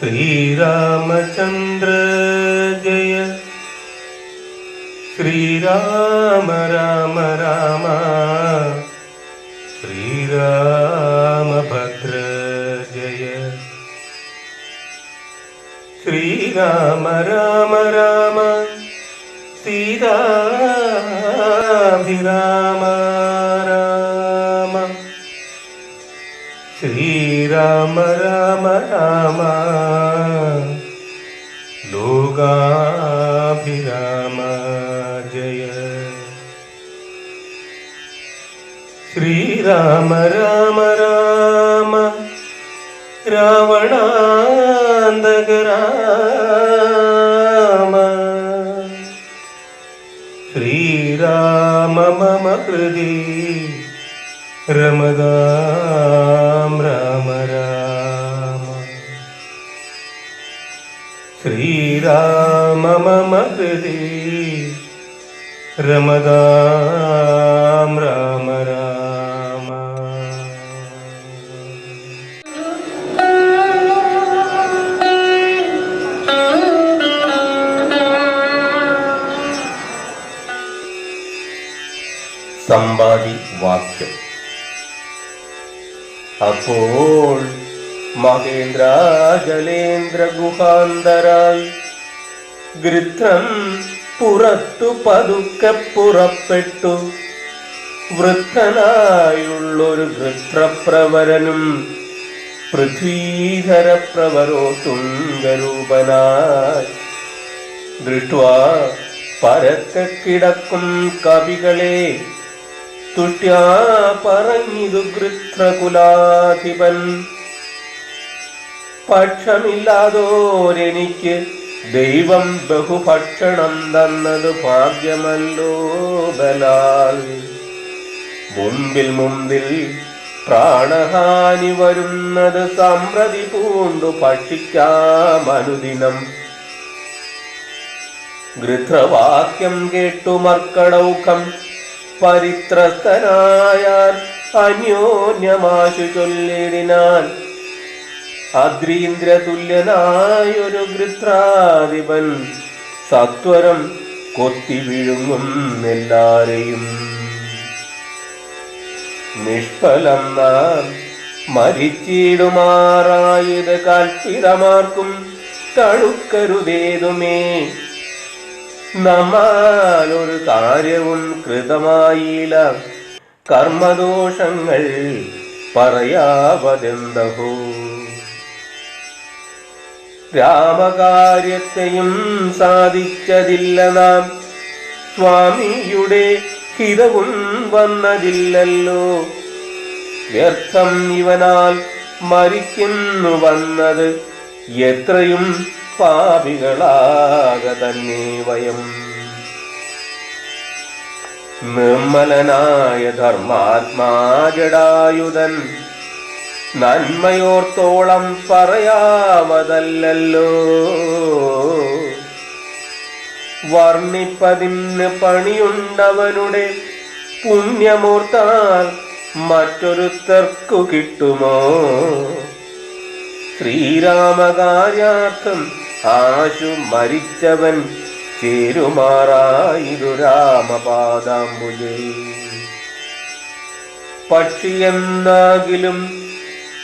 ശ്രീരാമചന്ദ്ര ജയ ശ്രീരാമ രാമ രാമ ശ്രീരാമഭദ്ര ജയ ശ്രീരാമ രാമ രാമ സീതാഭിരാമ രാമ ശ്രീരാമ രാമ രാമ ലോകാഭിരാമ ജയ ശ്രീരാമ രാമ രാമ രാവണാന്തക രാമ ശ്രീരാമ മമ ഹൃദി രമതാം രാമ രാമ ശ്രീരാമ മമ ഹൃദി രമതാം രാമ രാമ. സമ്പാദി വാക്യം. അപ്പോൾ മഹേന്ദ്രാചലേന്ദ്ര ഗുഹാന്തരായി ഗൃത്രം പുറത്തു പതുക്കെ പുറപ്പെട്ടു. വൃദ്ധനായുള്ളൊരു ഗൃത്രപ്രവരനും പൃഥ്വീധര പ്രവരോ തുംഗരൂപനായി ദൃഷ്ട്വാ പരക്കെ കിടക്കും കവികളെ തുഷ്ട്യാ പറഞ്ഞിതു ഗൃത്രകുലാധിപൻ. പക്ഷമില്ലാതോരെനിക്ക് ദൈവം ബഹുഭക്ഷണം തന്നത് ഭാഗ്യമല്ലോ ബലാൽ. മുമ്പിൽ പ്രാണഹാനി വരുന്നത് സമ്പ്രതി പൂണ്ടു ഭക്ഷിക്കാമനുദിനം. ഗൃത്രവാക്യം കേട്ടു മർക്കടൗഖം പരിത്രസ്തനായാൽ അന്യോന്യമാശു ചൊല്ലിടിനാൻ. അദ്രീന്ദ്രതുല്യനായൊരു ഗൃത്രാധിപൻ സത്വരം കൊത്തി വിഴുങ്ങും എല്ലാരെയും. നിഷ്ഫലം നാം മരിച്ചിടുമാറായത് കൽപ്പിതമാർക്കും തടുക്കരുതേതുമേ. നമ്മാലൊരു കാര്യവും കൃതമായില്ല, കർമ്മദോഷങ്ങൾ പറയാവതെന്തഹോ. രാമകാര്യത്തെയും സാധിച്ചതില്ല നാം, സ്വാമിയുടെ ഹിതവും വന്നതില്ലല്ലോ. വ്യർത്ഥം ഇവനാൽ മരിക്കുന്നു വന്നത്, എത്രയും പാപികളാക തന്നെ വയം. നിർമ്മലനായ ധർമാത്മാ ജടായുധൻ നന്മയോർത്തോളം പറയാവതല്ലോ. വർണ്ണിപ്പതിന് പണിയുണ്ടവനുടെ പുണ്യമോർത്താൽ മറ്റൊരുത്തർക്കു കിട്ടുമോ. ശ്രീരാമകാര്യാർത്ഥം ആശു മരിച്ചവൻ ചേരുമാറായിരു രാമപാദാംബുജേ. പക്ഷിയെന്നാകിലും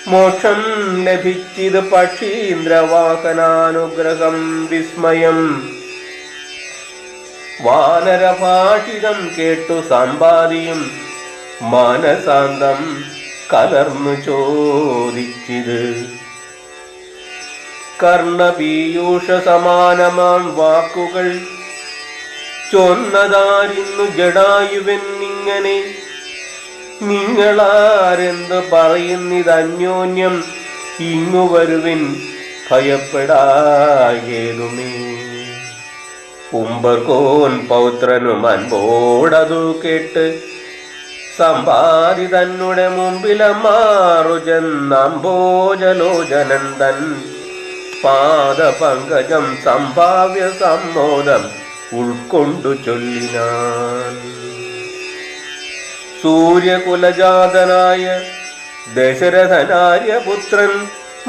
മോക്ഷം ലഭിച്ചിത് പക്ഷീന്ദ്രവാഹനാനുഗ്രഹം വിസ്മയം. വാനരഭാഷിതം കേട്ടു സമ്പാദിയും മനസാന്തം കലർന്നു ചോദിച്ചിത്. കർണപീയൂഷ സമാനമാം വാക്കുകൾ ചൊന്നതാരിന്നു ജടായുവെന്നിങ്ങനെ. നിങ്ങളാരെന്ത് പറയുന്നിതന്യോന്യം ഇങ്ങു വരുവിൻ ഭയപ്പെടാകേതുമേ. ഉംബർകോൻ പൗത്രനും അൻപോടതു കേട്ട് സമ്പാദി തന്നെ മുമ്പിലമാറുചെന്നംഭോജലോചനൻ തൻ പാദപങ്കജം സംഭാവ്യ സമ്മോദം ഉൾക്കൊണ്ടു ചൊല്ലിനാൻ. സൂര്യകുലജാതനായ ദശരഥനാര്യപുത്രൻ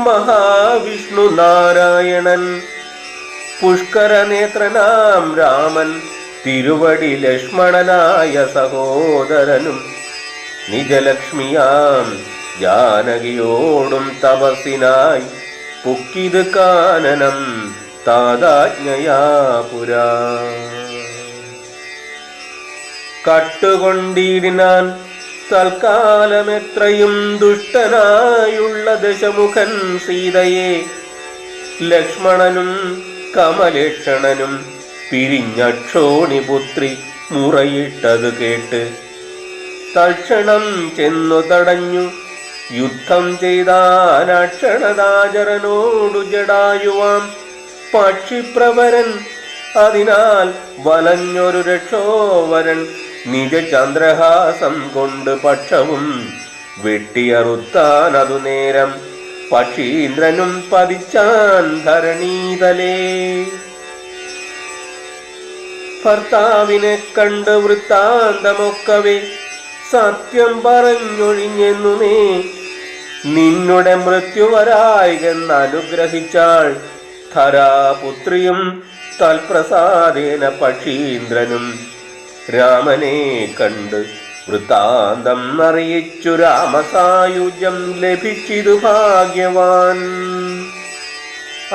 മഹാവിഷ്ണു നാരായണൻ പുഷ്കരനേത്രനാം രാമൻ തിരുവടി ലക്ഷ്മണനായ സഹോദരനും നിജലക്ഷ്മിയാം ജാനകിയോടും തപസ്സിനായി പുക്കിത് കാനനം താതാജ്ഞയാ പുരാ. കട്ടുകൊണ്ടിടിനാൻ തൽക്കാലമെത്രയും ദുഷ്ടനായുള്ള ദശമുഖൻ സീതയെ. ലക്ഷ്മണനും കമലേക്ഷണനും പിരിഞ്ഞക്ഷോണിപുത്രി മുറയിട്ടത് കേട്ട് തൽക്ഷണം ചെന്നു തടഞ്ഞു യുദ്ധം ചെയ്താനക്ഷണദാചരനോടു ജടായുവാം പക്ഷിപ്രവരൻ. അതിനാൽ വലഞ്ഞൊരു രക്ഷോവരൻ നിജ ചന്ദ്രഹാസം കൊണ്ട് പക്ഷവും വെട്ടിയറുത്താൻ അതു നേരം പക്ഷീന്ദ്രനും പതിച്ചാൻ ധരണീതലേ. ഭർത്താവിനെ കണ്ട് വൃത്താന്തമൊക്കവേ സത്യം പറഞ്ഞൊഴിഞ്ഞെന്നുമേ നിന്നുടെ മൃത്യുവരായികെന്നനുഗ്രഹിച്ചാൾ ധരാപുത്രിയും തൽപ്രസാദേന പക്ഷീന്ദ്രനും. രാമനെ കണ്ട് വൃത്താന്തം അറിയിച്ചു രാമസായുജ്യം ലഭിച്ചിതു ഭാഗ്യവാൻ.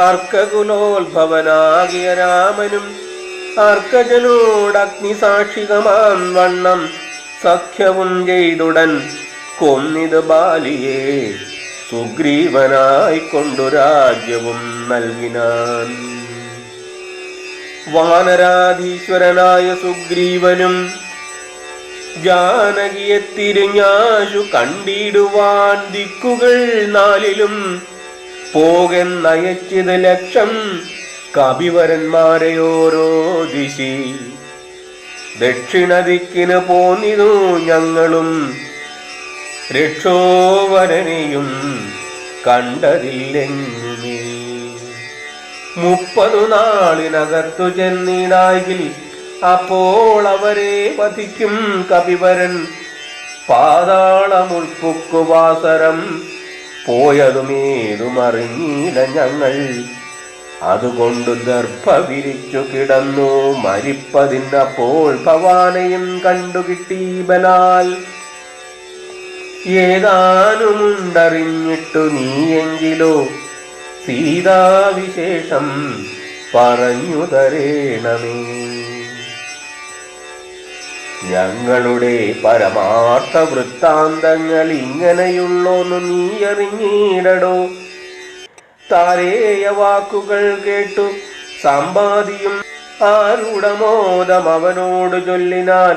അർക്കകുലോത്ഭവനാകിയ രാമനും അർക്കജനോടഗ്നിസാക്ഷികമാം വണ്ണം സഖ്യവും ചെയ്തുടൻ കൊന്നിത് ബാലിയെ സുഗ്രീവനായിക്കൊണ്ടു രാജ്യവും നൽകിനാൻ. വാനരാധീശ്വരനായ സുഗ്രീവനും ജാനകിയെ തിരിഞ്ഞാശു കണ്ടിടുവാൻ ദിക്കുകൾ നാലിലും പോകെന്നയച്ചിത് ലക്ഷം കപിവരന്മാരെ ഓരോ ദിശി. ദക്ഷിണദിക്കിന് പോന്നിതു ഞങ്ങളും രക്ഷോവരനെയും കണ്ടതില്ലെങ്ങുമേ. 30 നാളിനകത്തു ചെന്നിടായിൽ അപ്പോൾ അവരെ വധിക്കും കപിവരൻ. പാതാളമുൾപ്പുക്കുവാസരം പോയതുമേതുമറിഞ്ഞില്ല ഞങ്ങൾ. അതുകൊണ്ട് ദർഭ വിരിച്ചു കിടന്നു മരിപ്പതിനപ്പോൾ ഭവാനെയും കണ്ടുകിട്ടി ബലാൽ. ഏതാനുമുണ്ടറിഞ്ഞിട്ടു നീയെങ്കിലോ സീതാവിശേഷം പറഞ്ഞു തരേണമേ. ഞങ്ങളുടെ പരമാർത്ഥ വൃത്താന്തങ്ങൾ ഇങ്ങനെയുള്ളോന്നു നീ അറിഞ്ഞിടടോ. താരേയ വാക്കുകൾ കേട്ടു സമ്പാദിയും ആരുടമോദം അവനോട് ചൊല്ലിനാൻ.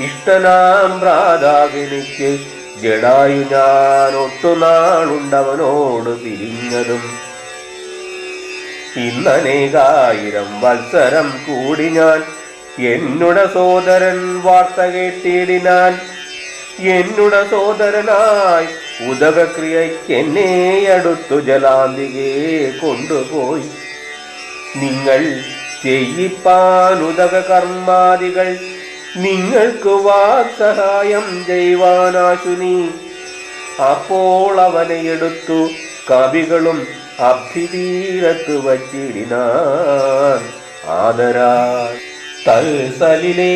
ഇഷ്ടനാം ഭ്രാതാവിനിക്ക് ജടായു ഞാൻ ഒട്ടുനാളുണ്ടവനോട് പിരിഞ്ഞതും. ഇന്നനേകായിരം വത്സരം കൂടി ഞാൻ എന്നുടെ സോദരൻ വാർത്ത കേട്ടിടിനാൻ. എന്നുടെ സോദരനായി ഉദകക്രിയയ്ക്ക് എന്നെ അടുത്തു ജലാന്തികെ കൊണ്ടുപോയി. നിങ്ങൾ ചെയ്യിപ്പാൻ ഉദക കർമാദികൾ നിങ്ങൾക്ക് വാത്സഹായം ചെയ്യുവാനാശു നീ. അപ്പോൾ അവനെ എടുത്തു കവികളും അഭിതീരത്ത് വച്ചിടിനാൻ ആദരാൽ. തൽസലിലെ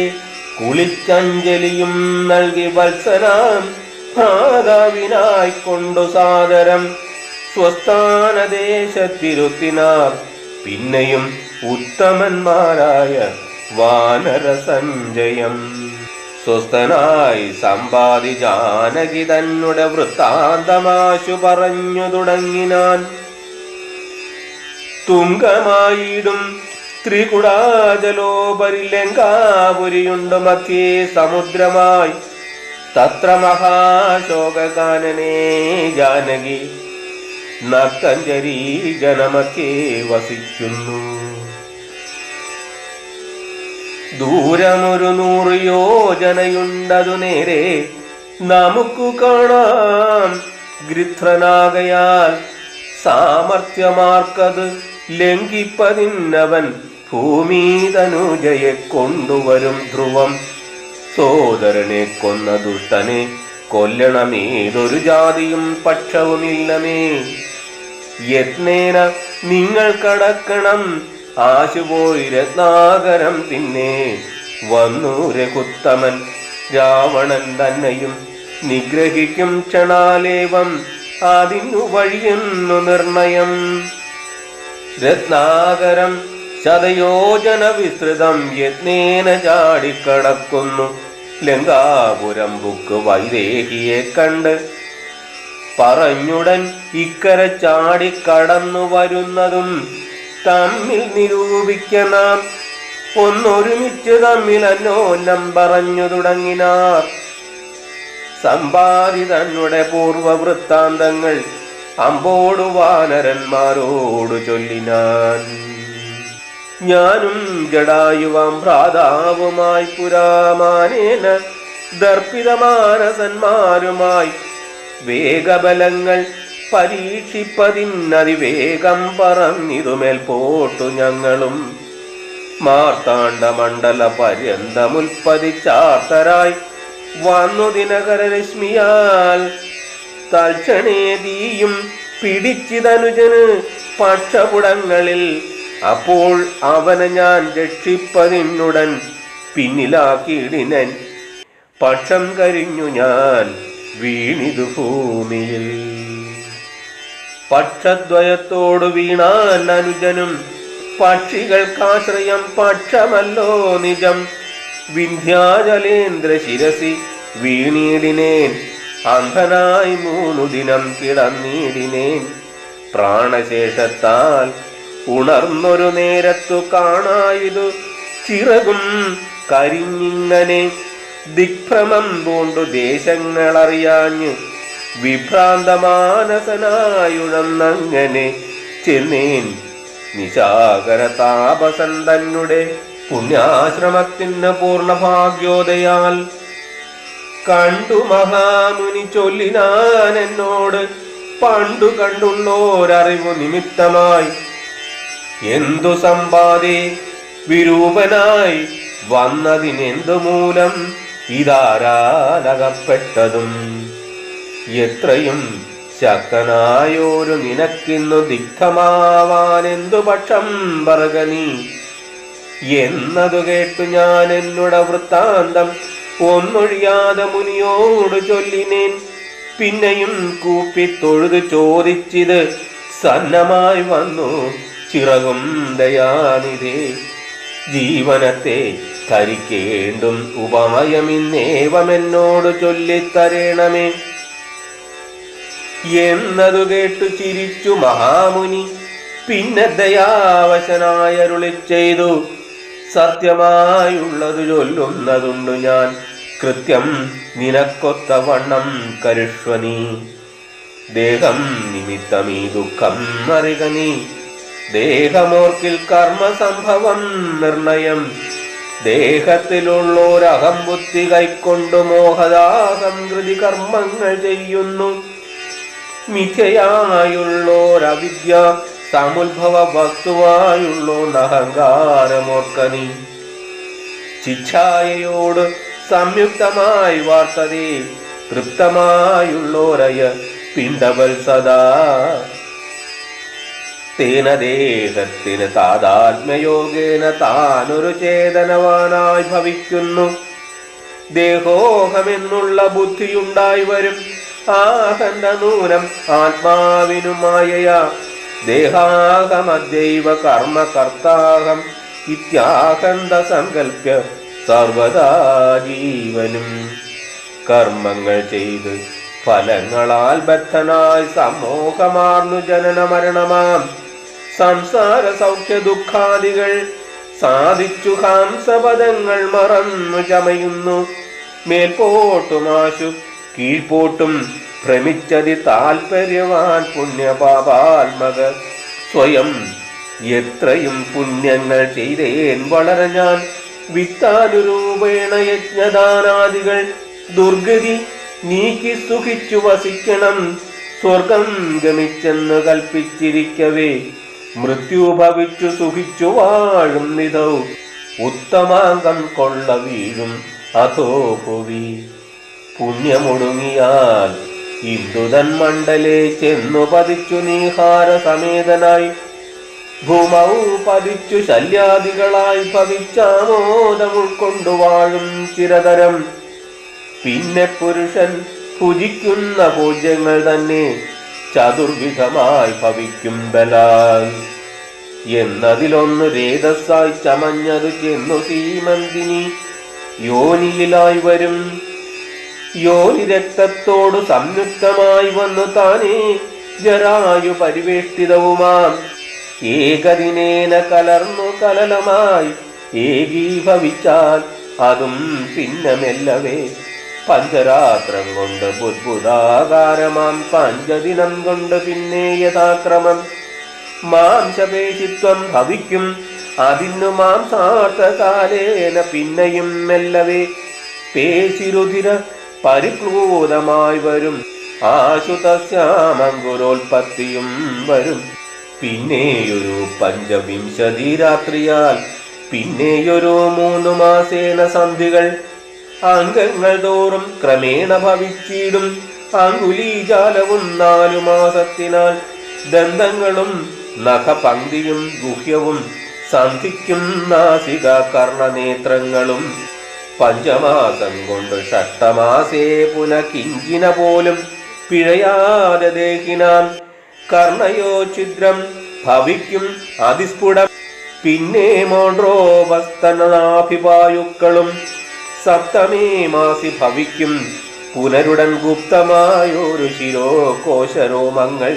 കുളിച്ചഞ്ജലിയും നൽകി വത്സനാം ഭ്രാതാവിനായിക്കൊണ്ടു സാദരം സ്വസ്ഥാനദേശത്തിരുത്തിനാർ. പിന്നെയും ഉത്തമന്മാരായ വാനരസഞ്ജയം. സ്വസ്ഥനായി സമ്പാദി ജാനകി തന്നെ വൃത്താന്തമാശു പറഞ്ഞു തുടങ്ങിനാൻ. തുങ്കമായിടും ത്രികുടാജലോപരി ലങ്കാപുരിയുണ്ട് മധ്യേ സമുദ്രമായി. തത്ര മഹാശോകാനനേ ജാനകി നർത്തഞ്ജരീ ജനമധ്യേ വസിക്കുന്നു. ദൂരമൊരു 100 യോജനയുണ്ടതു നേരെ നമുക്കു കാണാം. ഗൃധ്രനാകയാൽ സാമർത്ഥ്യമാർക്കത് ലംഘിപ്പതിന്നവൻ ഭൂമിതനുജയെ കൊണ്ടുവരും ധ്രുവം. സോദരനെ കൊന്ന ദുഷ്ടനെ കൊല്ലണമേതൊരു ജാതിയും പക്ഷവുമില്ലമേ. യത്നേന നിങ്ങൾ കടക്കണം ആശുപോയി രത്നാകരം പിന്നെ വന്നു രഘുത്തമൻ രാവണൻ തന്നെയും നിഗ്രഹിക്കും ക്ഷണാലേവം അതിനു വഴിയെന്നു നിർണയം. രത്നാകരം ശതയോജന വിസ്തൃതം യത്നേന ചാടിക്കടക്കുന്നു ലങ്കാപുരം ബുക്ക് വൈദേഹിയെ കണ്ട് പറഞ്ഞുടൻ ഇക്കര ചാടിക്കടന്നു വരുന്നതും തമ്മിൽ നിരൂപിക്കണം. ഒന്നൊരുമിച്ച് തമ്മിൽ അന്യോന്യം പറഞ്ഞു തുടങ്ങിനാർ. സമ്പാദി തന്നുടെ പൂർവവൃത്താന്തങ്ങൾ അമ്പോടു വാനരന്മാരോടു ചൊല്ലിനാൻ. ഞാനും ജടായുവാം ഭ്രാതാവുമായി പുരാമാനേന ദർപ്പിതമാനസന്മാരുമായി വേഗബലങ്ങൾ പരീക്ഷിപ്പതിനതിവേഗം പറന്നിതുമേൽ പോട്ടു ഞങ്ങളും മാർത്താണ്ഡ മണ്ഡല പര്യന്തമുൽപ്പതിച്ചാർത്തരായി വന്നു ദിനകരരശ്മിയാൽ തൽക്ഷണേ തീയും പിടിച്ചിതനുജന് പക്ഷപുടങ്ങളിൽ. അപ്പോൾ അവനെ ഞാൻ രക്ഷിപ്പതിനുടൻ പിന്നിലാക്കിയിടിനൻ. പക്ഷം കരിഞ്ഞു ഞാൻ വീണിതു ഭൂമിയിൽ. പക്ഷദ്വയത്തോടു വീണാൻ അനുജനും പക്ഷികൾക്കാശ്രയം പക്ഷമല്ലോ നിജം. വിന്ധ്യാചലേന്ദ്ര ശിരസി വീണീടിനേൻ അന്ധനായി 3 ദിനം കിടന്നീടിനേൻ. പ്രാണശേഷത്താൽ ഉണർന്നൊരു നേരത്തു കാണായിതു ചിറകും കരിഞ്ഞിങ്ങനെ. ദിക്ഭ്രമം പൂണ്ടു ദേശങ്ങളറിയാഞ്ഞ് വിഭ്രാന്തമാനസനായുഴന്നങ്ങനെ ചെന്നേൻ നിശാകര താപസൻ തന്നെ പുണ്യാശ്രമത്തിന് പൂർണ്ണഭാഗ്യോദയാൽ. കണ്ടു മഹാമുനി ചൊല്ലിനാൻ എന്നോട് പണ്ടു കണ്ടുള്ളോരറിവു നിമിത്തമായി എന്തു സമ്പാദേ വിരൂപനായി വന്നതിനെന്തു മൂലം ഇതാരാലകപ്പെട്ടതും. എത്രയും ശക്തനായോരു നിനക്കിന്നു ദിഗ്ധമാവാനെന്തു പക്ഷം പറകനീ എന്നതു കേട്ടു ഞാൻ എന്നുടെ വൃത്താന്തം ഒന്നൊഴിയാതെ മുനിയോട് ചൊല്ലിനേൻ. പിന്നെയും കൂപ്പി തൊഴുതു ചോദിച്ചിത് സന്നമായി വന്നു ചിറകും ദയാനിധേ. ജീവനത്തെ ധരിക്കേണ്ടും ഉപായമിന്നേവമെന്നോട് ചൊല്ലിത്തരേണമേ എന്നതു കേട്ടു ചിരിച്ചു മഹാമുനി. പിന്നെ ദയാവശനായരുളി ചെയ്തു, സത്യമായുള്ളതു ചൊല്ലുന്നതുണ്ടു ഞാൻ കൃത്യം നിനക്കൊത്ത വണ്ണം കരുഷ്വനീ. ദേഹം നിമിത്തമീ ദുഃഖം അറിക നീ. ദേഹമോർക്കിൽ കർമ്മസംഭവം നിർണയം. ദേഹത്തിലുള്ളോരഹംബുദ്ധി കൈക്കൊണ്ടു മോഹദാഹം കൃതി കർമ്മങ്ങൾ ചെയ്യുന്നു. മിഥ്യയായുള്ളോരവിദ്യ സമുദ്ഭവ വസ്തുവായുള്ളോരഹങ്കാരമോർക്കനീ. ചിച്ഛായയോട് സംയുക്തമായി വാർത്തതേ തൃപ്തമായുള്ളോരയ പിണ്ടവൽ സദാ. തേന ദേഹത്തിന് താതാത്മ്യയോഗേന താനൊരു ചേതനവാനായി ഭവിക്കുന്നു. ദേഹോഹമെന്നുള്ള ബുദ്ധിയുണ്ടായി വരും ആഹന്ത നൂനം ആത്മാവിനു മായയാ. ദേഹാഹമദ്യൈവ കർമ്മകർത്താഹം ഇത്യാഹന്ത സങ്കല്പ്യ സർവദാ ജീവനും. കർമ്മങ്ങൾ ചെയ്ത് ഫലങ്ങളാൽ ബദ്ധനായി സമോഹമാർന്നു ജനന മരണമാം സംസാര സൗഖ്യ ദുഃഖാദികൾ സാധിച്ചു ഹംസപദങ്ങൾ മറന്നു ചമയുന്നു. മേൽപോട്ടുമാശു കീഴ്പോട്ടും ഭ്രമിച്ചതി താൽപര്യവാൻ പുണ്യപാപാത്മക സ്വയം. എത്രയും പുണ്യങ്ങൾ ചെയ്തേൻ വളരെ ഞാൻ. വിത്താനുരൂപേണ യജ്ഞദാനാദികൾ ദുർഗതി നീക്കി സുഖിച്ചു വസിക്കണം. സ്വർഗം ഗമിച്ചെന്ന് കൽപ്പിച്ചിരിക്കവേ മൃത്യു ഭവിച്ചു സുഖിച്ചു വാഴും നിധൗ. ഉത്തമാംഗം കൊള്ള വീഴും അധോ ഭുവി. പുണ്യമൊടുങ്ങിയാൽ ഇന്ദുതൻ മണ്ഡലേ ചെന്നു പതിച്ചു നീഹാര സമേതനായി ഭൂമൗ പതിച്ചു ശല്യാദികളായി ഭവിച്ചാമോദം ഉൾക്കൊണ്ടു വാഴും ചിരതരം. പിന്നെ പുരുഷൻ ഭുജിക്കുന്ന ഭോജ്യങ്ങൾ തന്നെ ചതുർവിധമായി ഭവിക്കും ബലാൽ. എന്നതിലൊന്ന് രേതസ്സായി ചമഞ്ഞതു ചെന്നു സീമന്തിനി യോനിയിലായി വരും. യോനി രക്തത്തോടു സംയുക്തമായി വന്നു താനേ ജരായു പരിവേഷ്ടിതവുമാം ഏകദിനേന കലർന്നു കലലമായി ഏകീഭവിച്ചാൽ അതും പിന്നെ മെല്ലവേ പഞ്ചരാത്രം കൊണ്ട് ബുദ്ബുദാകാരമാം പഞ്ചദിനം കൊണ്ട് പിന്നെ യഥാക്രമം മാംസപേശിത്വം ഭവിക്കും. അതിനു മാംസാർത്ഥകാലേന പിന്നെയും മെല്ലവേ പേശിരുധിര പരിപ്ലൂതമായി വരും. ആശുതസ്യാമങ്കുരോൽപത്തിയും വരും. പിന്നെയൊരു പഞ്ചവിംശതി രാത്രിയാൽ പിന്നെയൊരു 3 മാസേന സന്ധികൾ അംഗങ്ങൾ തോറും ക്രമേണ ഭവിച്ചിടും. അങ്കുലീജാലവും 4 മാസത്തിനാൽ ദന്തങ്ങളും നഖപങ്ക്തിയും ഗുഹ്യവും സന്ധിക്കും നാസിക കർണനേത്രങ്ങളും. 5 മാസം കൊണ്ട് ഷഷ്ടമാസേ പുനഃകിഞ്ചിന പോലും പിഴയാതെ ദേഹിനാം കർണയോ ഛിദ്രം ഭവിക്കും അതിസ്ഫുടം. പിന്നെ മോണ്ട്രോപസ്തനാഭിപായുക്കളും 7 മാസി ഭവിക്കും പുനരുടൻ ഗുപ്തമായൊരു ശിരോകോശരോമങ്ങൾ.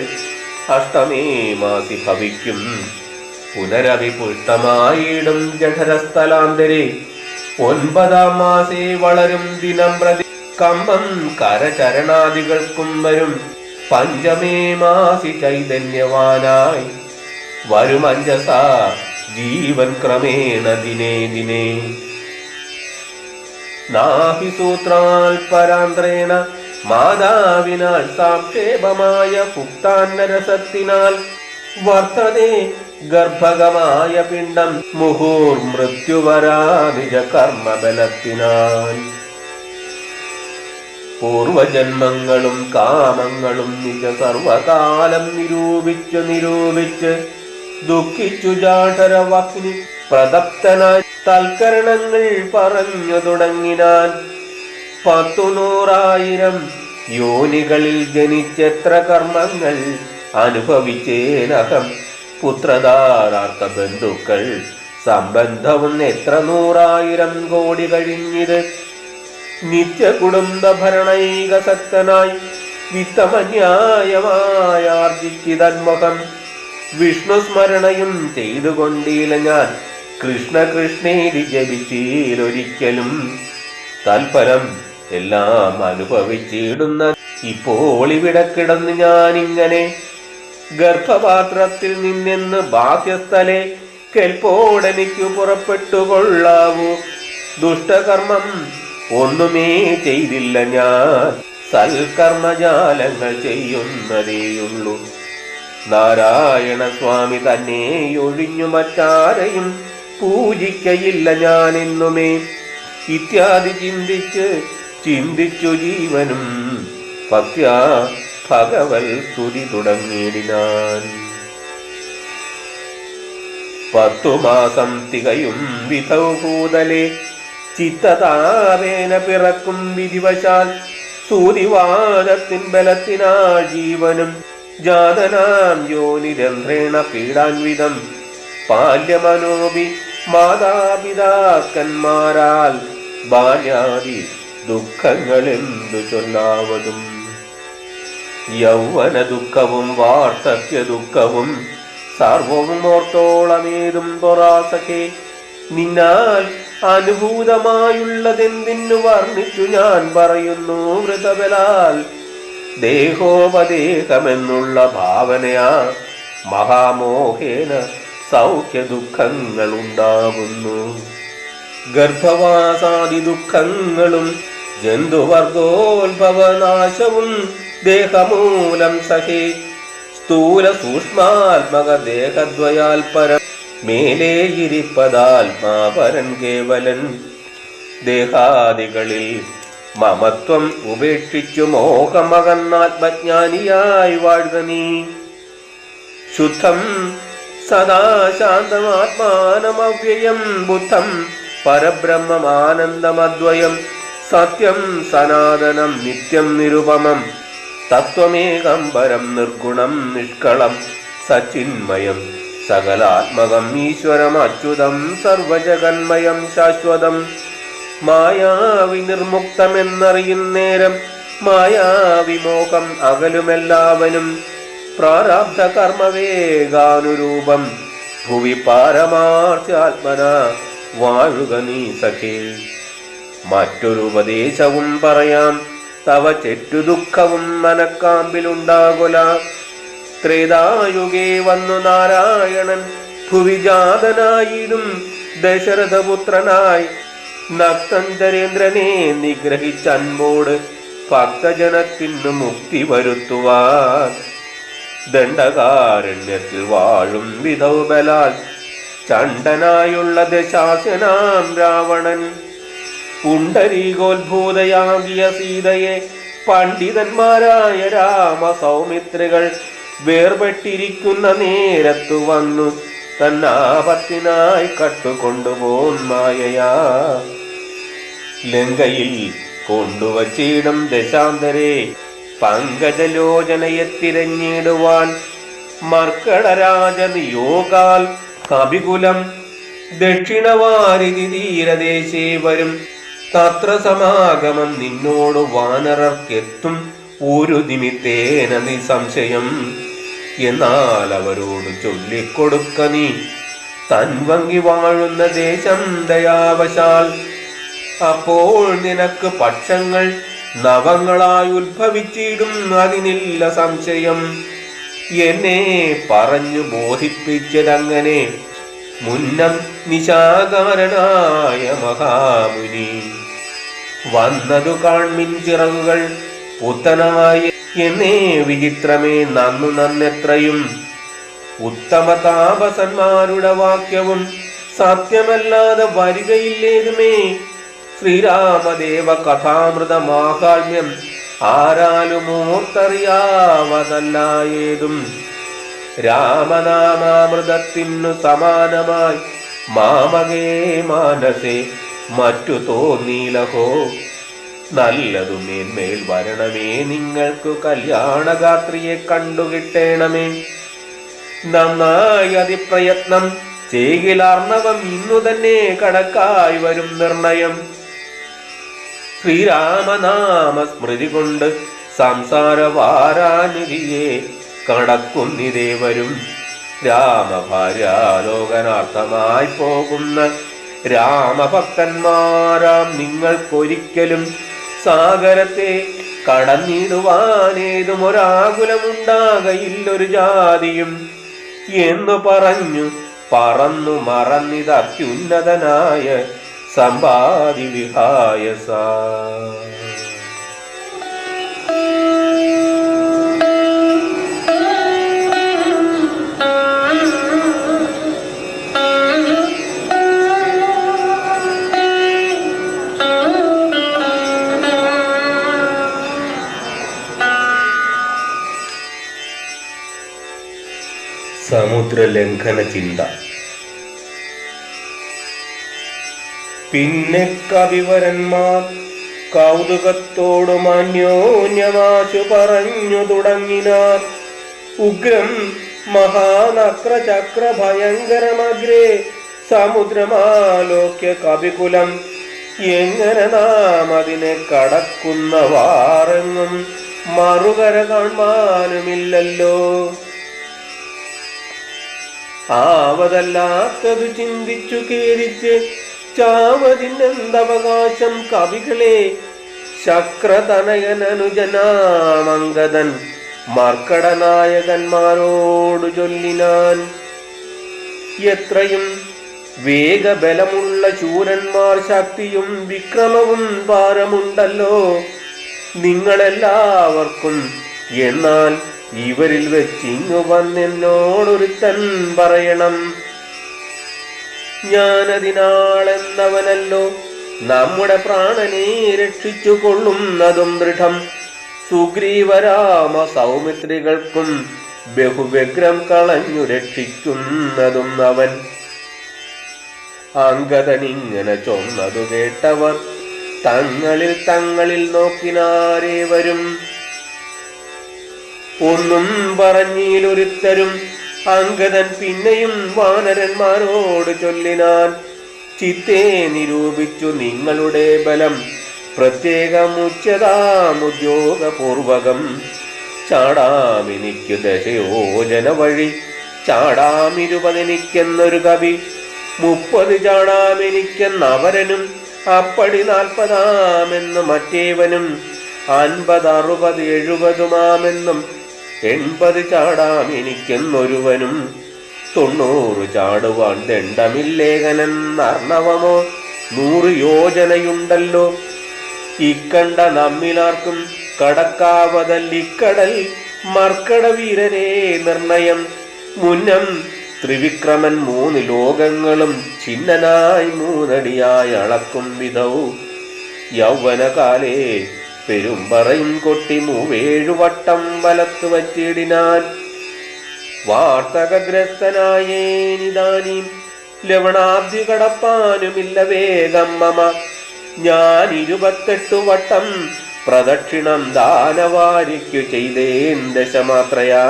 8 മാസി ഭവിക്കും പുനരവിപുഷ്ടമായിടും ജഠരസ്ഥലാന്തരെ. 9 മാസേ വളരും ദിനം പ്രതി കമ്പം കരചരണാദികൾക്കും വരും. 5 മാസി ചൈതന്യവാനായി വരും അഞ്ജസ ജീവൻ ക്രമേണ ദിനേ ദിനേ. നാഹി സൂത്രാൽ പരാന്ത്രേണ മാതാവിനാൽ സാക്ഷേപമായ പുക്താന്നരസത്തിനാൽ വർത്തതേ ഗർഭകമായ പിണ്ഡം മുഹൂർ മൃത്യുവരാ നിജ കർമ്മബലത്തിനാൽ. പൂർവജന്മങ്ങളും കാമങ്ങളും നിജ സർവകാലം നിരൂപിച്ച് ദുഃഖിച്ചു ജാഠരവഗ്നി പ്രദപ്തനായി തൽക്കരണങ്ങൾ പറഞ്ഞു തുടങ്ങിനാൻ. 100,000 യോനികളിൽ ജനിച്ചെത്ര കർമ്മങ്ങൾ അനുഭവിച്ചേനകം. പുത്രധാരാർത്ഥ ബന്ധുക്കൾ സംബന്ധവും എത്ര 100,000 കോടി കഴിഞ്ഞിത്. നിത്യ കുടുംബ ഭരണൈകസക്തനായി വിത്തമന്യായമായാർജിച്ചിതന്മുഖം വിഷ്ണു സ്മരണയും ചെയ്തുകൊണ്ടില്ല ഞാൻ. കൃഷ്ണ കൃഷ്ണേരി ജപിച്ചീലൊരിക്കലും തൽഫലം എല്ലാം അനുഭവിച്ചിടുന്ന ഇപ്പോൾ ഇവിടെ കിടന്ന് ഞാനിങ്ങനെ ഗർഭപാത്രത്തിൽ നിന്നെന്ന് ബാഹ്യസ്ഥലെ കെൽപ്പോടെനിക്കു പുറപ്പെട്ടുകൊള്ളാവൂ. ദുഷ്ടകർമ്മം ഒന്നുമേ ചെയ്തില്ല ഞാൻ, സൽക്കർമ്മജാലങ്ങൾ ചെയ്യുന്നതേയുള്ളൂ. നാരായണ സ്വാമി തന്നെ ഒഴിഞ്ഞു മറ്റാരെയും പൂജിക്കയില്ല ഞാൻ എന്നുമേ. ഇത്യാദി ചിന്തിച്ചു ജീവനും ഭക്ത്യാ ഭഗവൽ സ്തുതി തുടങ്ങിയിടിനാൻ. 10 മാസം തികയും വിധൗ ഭൂതലെ ചിത്തതാവേന പിറക്കും വിധിവശാൽ സൂതിവാദത്തിൻ ബലത്തിനാൽ ജീവനും ജാതനാം യോനിരന്ധ്രേണ പീഡാൻവിധം പാല്യമനോപി മാതാപിതാക്കന്മാരാൽ ബാല്യാദി ദുഃഖങ്ങളെന്തു ചൊല്ലാവതും. യൗവന ദുഃഖവും വാർദ്ധക്യ ദുഃഖവും സർവവും ഓർത്തോളമേതും പൊറാസഖേ. നിന്നാൽ അനുഭൂതമായുള്ളതെന്തിനു വർണ്ണിച്ചു ഞാൻ പറയുന്നു വൃതബലാൽ. ദേഹോപദേഹമെന്നുള്ള ഭാവനയാ മഹാമോഹേന സൗഖ്യ ദുഃഖങ്ങൾ ഉണ്ടാകുന്നു. ഗർഭവാസാദി ദുഃഖങ്ങളും ജന്തുവർഗോത്ഭവനാശവും ദേഹമൂലം സഹേ. സ്ഥൂല സൂക്ഷ്മാത്മക ദേഹദ്വയാൽ പരം മേലേയിരിപ്പതാത്മാപരൻ കേവലൻ. ദേഹാദികളിൽ മമത്വം ഉപേക്ഷിച്ചു മോഹമകന്നാത്മജ്ഞാനിയായി വാഴുക നീ. ശുദ്ധം സദാ ശാന്തമാത്മാനമവ്യയം ബുദ്ധം പരബ്രഹ്മമാനന്ദമദ്വയം സത്യം സനാതനം നിത്യം നിരുപമം തത്വമേകം പരം നിർഗുണം നിഷ്കളം സച്ചിന്മയം സകലാത്മകം ഈശ്വരം അച്യുതം സർവജഗന്മയം ശാശ്വതം. മായാവിനിർമുക്തമെന്നറിയുന്നേരം മായാവിമോഹം അകലുമെല്ലാവനും പ്രാരാബ്ധ കർമ്മവേഗാനുരൂപം ഭുവി പാരമാർത്യാത്മന വാഴുക നീ സഖേ. മറ്റൊരു ഉപദേശവും പറയാം, തവ ചെറ്റു ദുഃഖവും മനക്കാമ്പിലുണ്ടാകുല. ത്രേതായുഗേ വന്നു നാരായണൻ ഭുവിജാതനായിടും ദശരഥപുത്രനായി നക്തഞ്ചരേന്ദ്രനെ നിഗ്രഹിച്ചൻപോട് ഭക്തജനത്തിനു മുക്തി വരുത്തുവാൻ ദണ്ഡകാരണ്യത്തിൽ വാഴും വിധൗബലാൽ ചണ്ഡനായുള്ള ദശാസനാം രാവണൻ പുണ്ടരീകോത്ഭൂതയാകിയ സീതയെ പണ്ഡിതന്മാരായ രാമസൗമിത്രികൾ വേർപെട്ടിരിക്കുന്ന നേരത്തു വന്നു തന്നാപത്തിനായി കട്ടുകൊണ്ടുപോന്മായയാ. ലങ്കയിൽ കൊണ്ടുവച്ചിടും ദശാന്തരെ പങ്കജലോചനയെ തിരഞ്ഞിടുവാൻ മർക്കടരാജനിയോഗാൽ കവികുലം ദക്ഷിണവാരിധി തീരദേശേ വരും. തത്ര സമാഗമം നിന്നോട് വാനരർക്കെത്തും ഒരു നിമിത്തേന നിസംശയം. എന്നാൽ അവരോട് ചൊല്ലിക്കൊടുക്ക നീ തൻവങ്കി വാഴുന്ന ദേശം ദയാവശാൽ. അപ്പോൾ നിനക്ക് പക്ഷങ്ങൾ നവങ്ങളായി ഉത്ഭവിച്ചിടും, അതിനില്ല സംശയം. എന്നെ പറഞ്ഞു ബോധിപ്പിച്ചതങ്ങനെ മുന്നം നിശാകാരനായ മഹാമുനി. വന്നതു കാൺമിൻ ചിറകുകൾ പുത്തനായ എന്നേ വിചിത്രമേ നന്നു നന്നെത്രയും. ഉത്തമ താപസന്മാരുടെ വാക്യവും സത്യമല്ലാതെ വരികയില്ലേതുമേ. ശ്രീരാമദേവ കഥാമൃത മാഹാത്മ്യം ആരാലുമോർത്തറിയാവതല്ലായേതും. രാമനാമാമൃതത്തിനു സമാനമായി മാമകേ മാനസേ മറ്റു തോന്നീലഹോ. നല്ലതു മേന്മേൽ വരണമേ നിങ്ങൾക്ക് കല്യാണഗാത്രിയെ കണ്ടുകിട്ടേണമേ. നന്നായി അതിപ്രയത്നം ചെയ്യിലാർണവം ഇന്നു തന്നെ കടക്കായി വരും നിർണയം. ശ്രീരാമനാമ സ്മൃതി കൊണ്ട് സംസാരവാരാനിധിയെ കടക്കുന്നിതേവരും. രാമഭാര്യാലോകനാർത്ഥമായി പോകുന്ന രാമഭക്തന്മാരാം നിങ്ങൾക്കൊരിക്കലും സാഗരത്തെ കടന്നിടുവാനേതും ഒരാകുലമുണ്ടാകയില്ലൊരു ജാതിയും എന്നു പറഞ്ഞു പറന്നു മറന്നിത് അത്യുന്നതനായ സമ്പാദി വിഹായസ. സമുദ്രലംഘന ചിന്ത. പിന്നെ കവിവരന്മാർ കൗതുകത്തോടും അന്യോന്യമാശു പറഞ്ഞു തുടങ്ങിനാർ. ഉഗ്രം മഹാനക്രചക്ര ഭയങ്കരമഗ്രേ സമുദ്രമാലോക്യ കവികുലം. എങ്ങനെ നാം അതിനെ കടക്കുന്ന വാറെങ്ങും മറുകര കാണുവാനുമില്ലല്ലോ. ആവതല്ലാത്തതു ചിന്തിച്ചു ഖേദിച്ച് ചാവതിനെന്തവകാശം കവികളെ. ശക്രതനയനനുജനാമംഗതൻ മർക്കടനായകന്മാരോടു ചൊല്ലിനാൻ. എത്രയും വേഗബലമുള്ള ശൂരന്മാർ ശക്തിയും വിക്രമവും പാരമുണ്ടല്ലോ നിങ്ങളെല്ലാവർക്കും. എന്നാൽ ഇവരിൽ വെച്ചിങ്ങു വന്നെന്നോടൊരുത്തൻ പറയണം. ഞാനതിനാളെന്നവനല്ലോ നമ്മുടെ പ്രാണനെ രക്ഷിച്ചു കൊള്ളുന്നതും ദൃഢം. സുഗ്രീവരാമ സൗമിത്രികൾക്കും ബഹുവ്യഗ്രം കളഞ്ഞു രക്ഷിക്കുന്നതും അവൻ. അങ്കദനിങ്ങനെ ചൊന്നതു കേട്ടവർ തങ്ങളിൽ നോക്കിനാരേവരും. ഒന്നും പറഞ്ഞിലൊരുത്തരും. അങ്കദൻ പിന്നെയും വാനരന്മാരോട് ചൊല്ലിനാൻ, ചിത്തേ നിരൂപിച്ചു നിങ്ങളുടെ ബലം പ്രത്യേകമുച്ചതാമുദ്യോഗപൂർവകം. ചാടാമെനിക്കു ദശയോജന വഴി, ചാടാം20 കവി. 30 ചാടാമെനിക്കെന്നവരനും, അപ്പടി 40 മറ്റേവനും. 50, 60, 70 80 ചാടാമെനിക്കെന്നൊരുവനും. 90 ചാടുവാൻ ദണ്ഡമില്ലേഖനെന്നർണവമോ 100 യോജനയുണ്ടല്ലോ. ഇക്കണ്ട നമ്മിലാർക്കും കടക്കാവതല്ലിക്കടൽ മർക്കട വീരരേ നിർണയം. മുന്നം ത്രിവിക്രമൻ 3 ലോകങ്ങളും ചിഹ്നനായി 3 അടിയായി അളക്കും വിധവും. യൗവനകാലേ പെരുമ്പറയും കൊട്ടി 7 വട്ടം വലത്ത് വച്ചിടിനാൻ. വാർത്തകഗ്രസ്തനായേനിതാനീം ലവണാബ്ധി കടപ്പാനുമില്ല വേഗം മമ. ഞാൻ 28 വട്ടം പ്രദക്ഷിണം ദാനവാരിക്കു ചെയ്തേൻ ദശമാത്രയാ.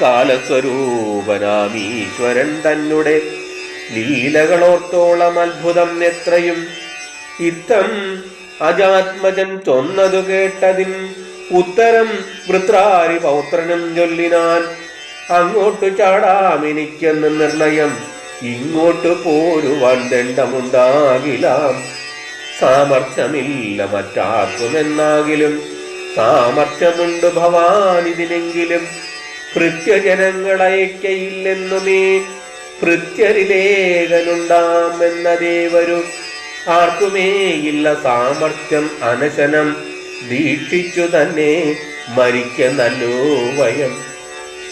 കാലസ്വരൂപനാമീശ്വരൻ തന്നെ ലീലകളോർത്തോളം അത്ഭുതം എത്രയും. ഇത്തം അജാത്മജൻ ചൊന്നതു കേട്ടതിൻ ഉത്തരം വൃത്രാരി പൗത്രനും ചൊല്ലിനാൻ, അങ്ങോട്ടു ചാടാമെനിക്കെന്ന് നിർണയം, ഇങ്ങോട്ടു പോരുവാൻ ദണ്ഡമുണ്ടാകിലാം. സാമർഥ്യമില്ല മറ്റാർക്കുമെന്നാകിലും, സാമർഥ്യമുണ്ട് ഭവാനിതിനെങ്കിലും. ഭൃത്യജനങ്ങളയക്കയില്ലെന്നുമേ ഭൃത്യരിലേഖനുണ്ടാമെന്നതേവരു. ആർക്കുമേയില്ല സാമർഥ്യം അനശനം, ദീക്ഷിച്ചു തന്നെ മരിക്കുന്നല്ലോ വയം.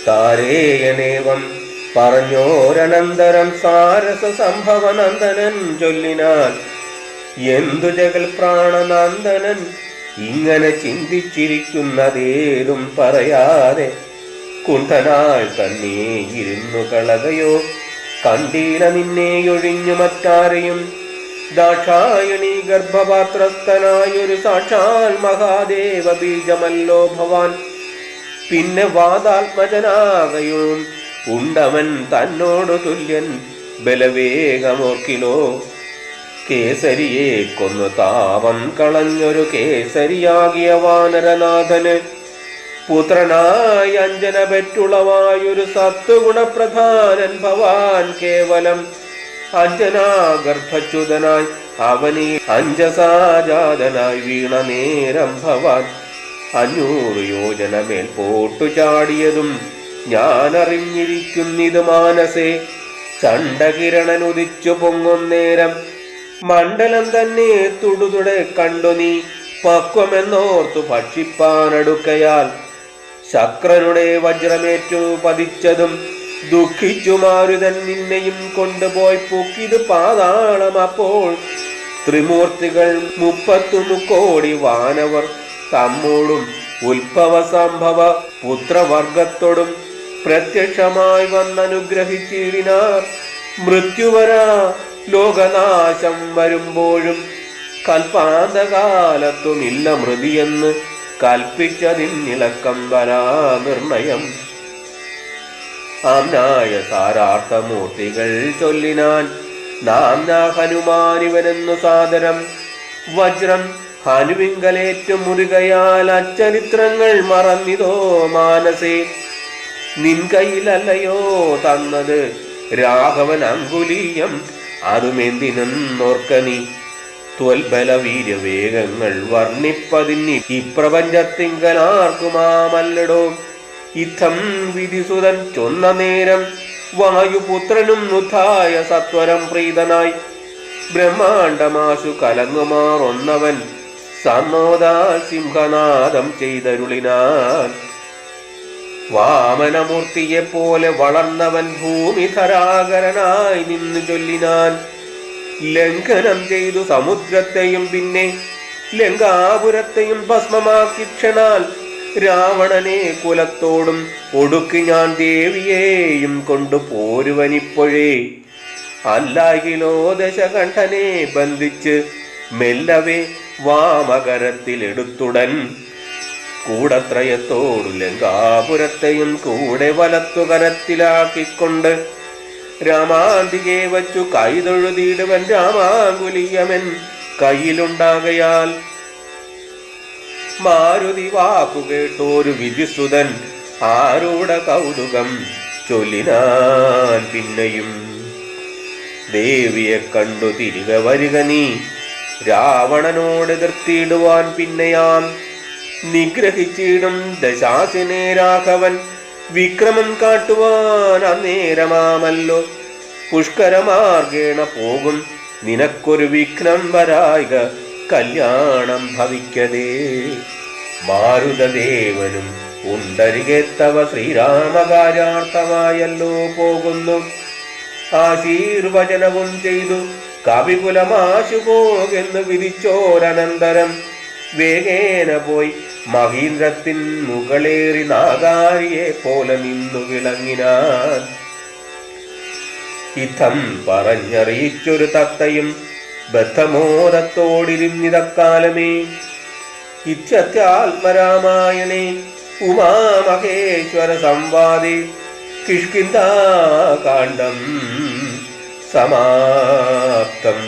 താരേയനേവം പറഞ്ഞോരനന്തരം സാരസ സംഭവനന്ദനൻ ചൊല്ലിനാൽ, എന്തു ജഗൽ പ്രാണനന്ദനൻ ഇങ്ങനെ ചിന്തിച്ചിരിക്കുന്നതേതും പറയാതെ കുണ്ഠനായി തന്നെ ഇരുന്നു കളകയോ. കണ്ടീല നിന്നെയൊഴിഞ്ഞു മറ്റാരെയും. ദാക്ഷായണി ഗർഭപാത്രസ്ഥനായൊരു സാക്ഷാൽ മഹാദേവ ബീജമല്ലോ ഭവാൻ. പിന്നെ വാദാത്മജനാകയും ഉണ്ടവൻ തന്നോടു തുല്യൻ ബലവേഗമോർക്കിലോ. കേസരിയെ കൊന്നു താപം കളഞ്ഞൊരു കേസരിയാകിയ വാനരനാഥന് പുത്രനായി അഞ്ജന പെറ്റുളവായൊരു സത്വഗുണപ്രധാനൻ ഭവാൻ കേവലം. അഞ്ജനാഗർഭച്യുതനായി അവനീ അഞ്ജസാജാതനായി വീണ നേരം ഭവാൻ 500 യോജന മേൽപോട്ടു ചാടിയതും ഞാനറിഞ്ഞിരിക്കുന്നിത് മാനസേ. ചണ്ഡകിരണനുദിച്ചു പൊങ്ങുന്നേരം മണ്ഡലം തന്നെ തുടുതുടെ കണ്ടു നീ. പക്വമെന്നോർത്തു ഭക്ഷിപ്പാനടുക്കയാൽ ശക്രനുടെ വജ്രമേറ്റു പതിച്ചതും ദുഃഖിച്ചു മാരുതൻ നിന്നെയും കൊണ്ടുപോയി പൊക്കിത് പാതാളം. അപ്പോൾ ത്രിമൂർത്തികൾ 33 കോടി വാനവർ തമ്മോടും ഉത്ഭവ സംഭവ പുത്രവർഗത്തോടും പ്രത്യക്ഷമായി വന്നനുഗ്രഹിച്ചിടിനാർ. മൃത്യുവരാ ലോകനാശം വരുമ്പോഴും കൽപ്പാന്തകാലത്തുമില്ല മൃതിയെന്ന് കൽപ്പിച്ചതിന്നിളക്കം വരാ നിർണയം. ആംനായ സാരാർത്ഥമൂർത്തികൾ ചൊല്ലിനാൻ, നാംനാ ഹനുമാനിവനെന്നു സാദരം. വജ്രം ഹനുവിങ്കലേറ്റു മുറുകയാൽ അച്ചരിത്രങ്ങൾ മറന്നിതോ മാനസേ. നിൻ കയ്യിലല്ലയോ തന്നത് രാഘവൻ അങ്കുലീയം, അതുമെന്തിനെന്നോർക്ക നീ. ത്വൽബലവീര്യവേഗങ്ങൾ വർണ്ണിപ്പതിന്നി ഇപ്രപഞ്ചത്തിങ്കലാർക്കുമാമല്ലടോ. ഇത്തം വിധിസുതൻ ചൊന്ന നേരം വായുപുത്രനും നുദ്ധായ സത്വരം പ്രീതനായി ബ്രഹ്മാണ്ടമാശു കലങ്ങുമാറൊന്നവൻ സമ്മോദാ സിംഹനാദം ചെയ്തരുളിനാൻ. വാമനമൂർത്തിയെപ്പോലെ വളർന്നവൻ ഭൂമിധരാകരനായി നിന്നു ചൊല്ലിനാൻ, ലംഘനം ചെയ്തു സമുദ്രത്തെയും പിന്നെ ലങ്കാപുരത്തെയും ഭസ്മമാക്കി ക്ഷണാൽ രാവണനെ കുലത്തോടും ഒടുക്കി ഞാൻ ദേവിയെയും കൊണ്ടു പോരുവനിപ്പോഴേ. അല്ലാകിലോ ദശകണ്ഠനെ ബന്ധിച്ച് മെല്ലവേ വാമകരത്തിലെടുത്തുടൻ കൂടത്രയത്തോടു ലങ്കാപുരത്തെയും കൂടെ വലത്തുകരത്തിലാക്കിക്കൊണ്ട് രാമാന്തികെ വച്ചു കൈതൊഴുതിയിടുവൻ രാമാങ്കുലിയമൻ കയ്യിലുണ്ടാകയാൽ. മാരുതി വാക്കു കേട്ടോരു വിധിസുതൻ ആരൂഢ കൗതുകം ചൊല്ലിനാൻ പിന്നെയും. ദേവിയെ കണ്ടു തിരികെ വരിക നീ, രാവണനോട് എതിർത്തിടുവാൻ പിന്നെയാം. നിഗ്രഹിച്ചിടും ദശാസിനെ രാഘവൻ വിക്രമം കാട്ടുവാൻ അന്നേരമാമല്ലോ. പുഷ്കരമാർഗേണ പോകും നിനക്കൊരു വിഘ്നം വരായിക കല്യാണം ഭവിക്കതേ. മാരുതദേവനും ഉണ്ടരികെ തവ ശ്രീരാമകാര്യാർത്ഥമായല്ലോ പോകുന്നു. ആശീർവചനവും ചെയ്തു കവികുലമാശു പോകെന്ന് വിധിച്ചോരനന്തരം വേഗേന പോയി മഹീന്ദ്രത്തിൻ മുകളേറി നാഗാരിയെ പോലെ നിന്നു വിളങ്ങിനാൻ. ഇത്തം പറഞ്ഞറിയിച്ചൊരു തത്തയും ബദ്ധമോദത്തോടിരുന്നിതക്കാലമേ. ഇച്ഛത്യാത്മരാമായണേ ഉമാമഹേശ്വര സംവാദേ കിഷ്കിന്ധാകാണ്ഡം സമാപ്തം.